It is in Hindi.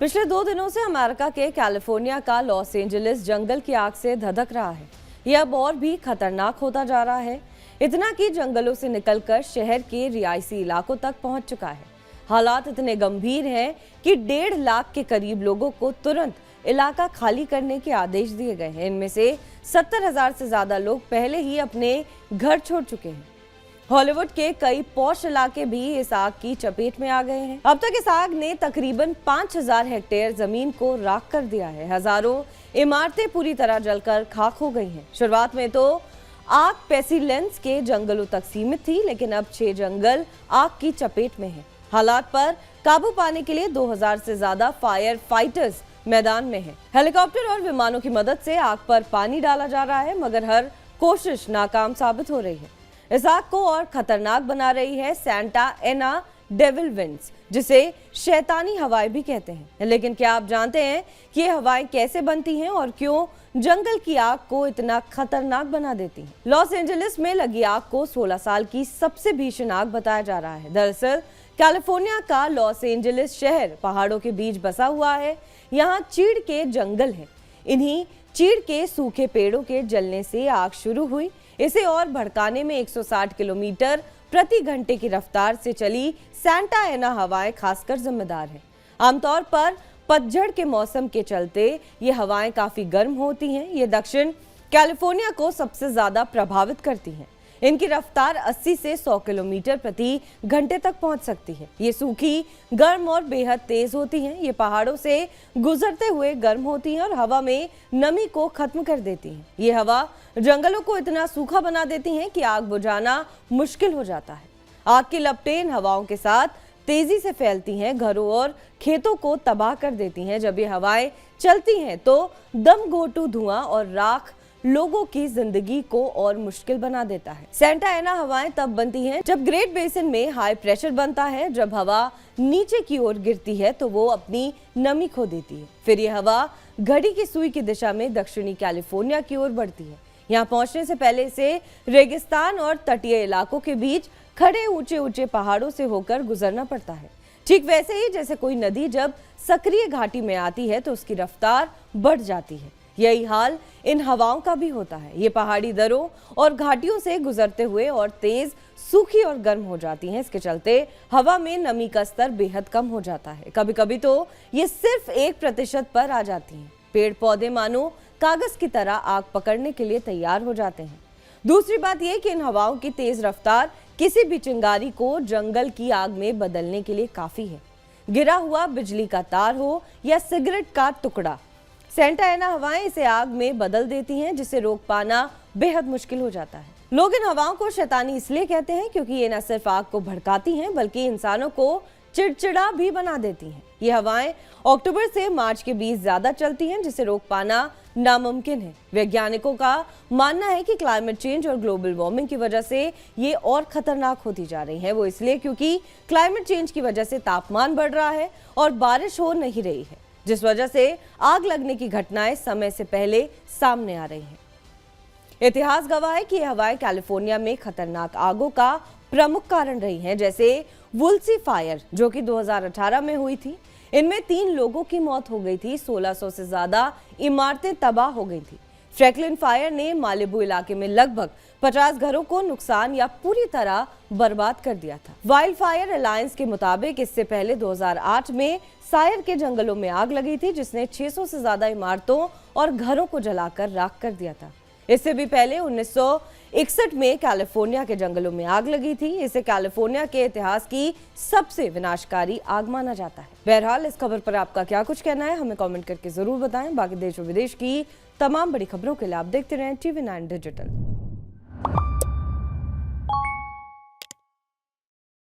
पिछले 2 दिनों से अमेरिका के कैलिफोर्निया का लॉस एंजलिस जंगल की आग से धधक रहा है। यह अब और भी खतरनाक होता जा रहा है, इतना कि जंगलों से निकलकर शहर के रिहायशी इलाकों तक पहुंच चुका है। हालात इतने गंभीर हैं कि 1.5 लाख के करीब लोगों को तुरंत इलाका खाली करने के आदेश दिए गए हैं। इनमें से 70,000 से ज्यादा लोग पहले ही अपने घर छोड़ चुके हैं। हॉलीवुड के कई पॉश इलाके भी इस आग की चपेट में आ गए हैं। अब तक इस आग ने तकरीबन 5,000 हेक्टेयर जमीन को राख कर दिया है। हजारों इमारतें पूरी तरह जलकर खाक हो गई हैं। शुरुआत में तो आग पेसिलेंस के जंगलों तक सीमित थी, लेकिन अब 6 जंगल आग की चपेट में हैं। हालात पर काबू पाने के लिए 2,000 से ज्यादा फायर फाइटर्स मैदान में हैं। हेलीकॉप्टर और विमानों की मदद से आग पर पानी डाला जा रहा है, मगर हर कोशिश नाकाम साबित हो रही है। इस आग को और खतरनाक बना रही है सैंटा एना डेविल विंड्स, जिसे शैतानी हवाएं भी कहते हैं। लेकिन क्या आप जानते हैं कि ये हवाएं कैसे बनती हैं और क्यों जंगल की आग को इतना खतरनाक बना देती हैं? लॉस एंजलिस में लगी आग को 16 साल की सबसे भीषण आग बताया जा रहा है। दरअसल कैलिफोर्निया का लॉस एंजलिस शहर पहाड़ों के बीच बसा हुआ है। यहाँ चीड़ के जंगल हैं। इन्हीं चीड़ के सूखे पेड़ों के जलने से आग शुरू हुई। इसे और भड़काने में 160 किलोमीटर प्रति घंटे की रफ्तार से चली सैंटा एना हवाएं खासकर जिम्मेदार हैं। आमतौर पर पतझड़ के मौसम के चलते ये हवाएं काफी गर्म होती हैं। ये दक्षिण कैलिफोर्निया को सबसे ज्यादा प्रभावित करती हैं। इनकी रफ्तार 80 से 100 किलोमीटर प्रति घंटे तक पहुंच सकती है। ये सूखी, गर्म और बेहद तेज होती हैं। ये पहाड़ों से गुजरते हुए गर्म होती हैं और हवा में नमी को खत्म कर देती हैं। ये हवा जंगलों को इतना सूखा बना देती हैं कि आग बुझाना मुश्किल हो जाता है। आग की लपटें इन हवाओं के साथ तेजी से फैलती हैं, घरों और खेतों को तबाह कर देती हैं। जब ये हवाएं चलती हैं तो दमघोंटू धुआं और राख लोगों की जिंदगी को और मुश्किल बना देता है। सैंटा एना हवाएं तब बनती हैं जब ग्रेट बेसिन में हाई प्रेशर बनता है। जब हवा नीचे की ओर गिरती है तो वो अपनी नमी खो देती है। फिर ये हवा घड़ी की सुई की दिशा में दक्षिणी कैलिफोर्निया की ओर बढ़ती है। यहाँ पहुंचने से पहले इसे रेगिस्तान और तटीय इलाकों के बीच खड़े ऊंचे ऊंचे पहाड़ों से होकर गुजरना पड़ता है। ठीक वैसे ही जैसे कोई नदी जब सक्रिय घाटी में आती है तो उसकी रफ्तार बढ़ जाती है, यही हाल इन हवाओं का भी होता है। ये पहाड़ी दरों और घाटियों से गुजरते हुए और तेज, सूखी और गर्म हो जाती हैं। इसके चलते हवा में नमी का स्तर बेहद कम हो जाता है। कभी कभी तो ये सिर्फ 1% पर आ जाती हैं। पेड़ पौधे मानो कागज की तरह आग पकड़ने के लिए तैयार हो जाते हैं। दूसरी बात यह कि इन हवाओं की तेज रफ्तार किसी भी चिंगारी को जंगल की आग में बदलने के लिए काफी है। गिरा हुआ बिजली का तार हो या सिगरेट का टुकड़ा, सैंटा एना हवाएं इसे आग में बदल देती हैं, जिसे रोक पाना बेहद मुश्किल हो जाता है। लोग इन हवाओं को शैतानी इसलिए कहते हैं क्योंकि ये न सिर्फ आग को भड़काती हैं बल्कि इंसानों को चिड़चिड़ा भी बना देती हैं। ये हवाएं अक्टूबर से मार्च के बीच ज्यादा चलती हैं, जिसे रोक पाना नामुमकिन है। वैज्ञानिकों का मानना है कि क्लाइमेट चेंज और ग्लोबल वार्मिंग की वजह से ये और खतरनाक होती जा रही है। वो इसलिए क्योंकि क्लाइमेट चेंज की वजह से तापमान बढ़ रहा है और बारिश हो नहीं रही है, जिस वजह से आग लगने की घटनाएं समय से पहले सामने आ रही हैं। इतिहास गवाह है कि ये हवाएं कैलिफोर्निया में खतरनाक आगों का प्रमुख कारण रही हैं, जैसे वुल्सी फायर जो कि 2018 में हुई थी। इनमें 3 लोगों की मौत हो गई थी, 1600 से ज्यादा इमारतें तबाह हो गई थी। फ्रैंकलिन फायर ने मालिबू इलाके में लगभग 50 घरों को नुकसान या पूरी तरह बर्बाद कर दिया था। वाइल्ड फायर अलायंस के मुताबिक इससे पहले 2008 में सायर के जंगलों में आग लगी थी, जिसने 600 से ज्यादा इमारतों और घरों को जलाकर राख कर दिया था। इससे भी पहले 1961 में कैलिफोर्निया के जंगलों में आग लगी थी। इसे कैलिफोर्निया के इतिहास की सबसे विनाशकारी आग माना जाता है। बहरहाल इस खबर पर आपका क्या कुछ कहना है, हमें कमेंट करके जरूर बताएं। बाकी देश और विदेश की तमाम बड़ी खबरों के लिए आप देखते रहें TV9 डिजिटल।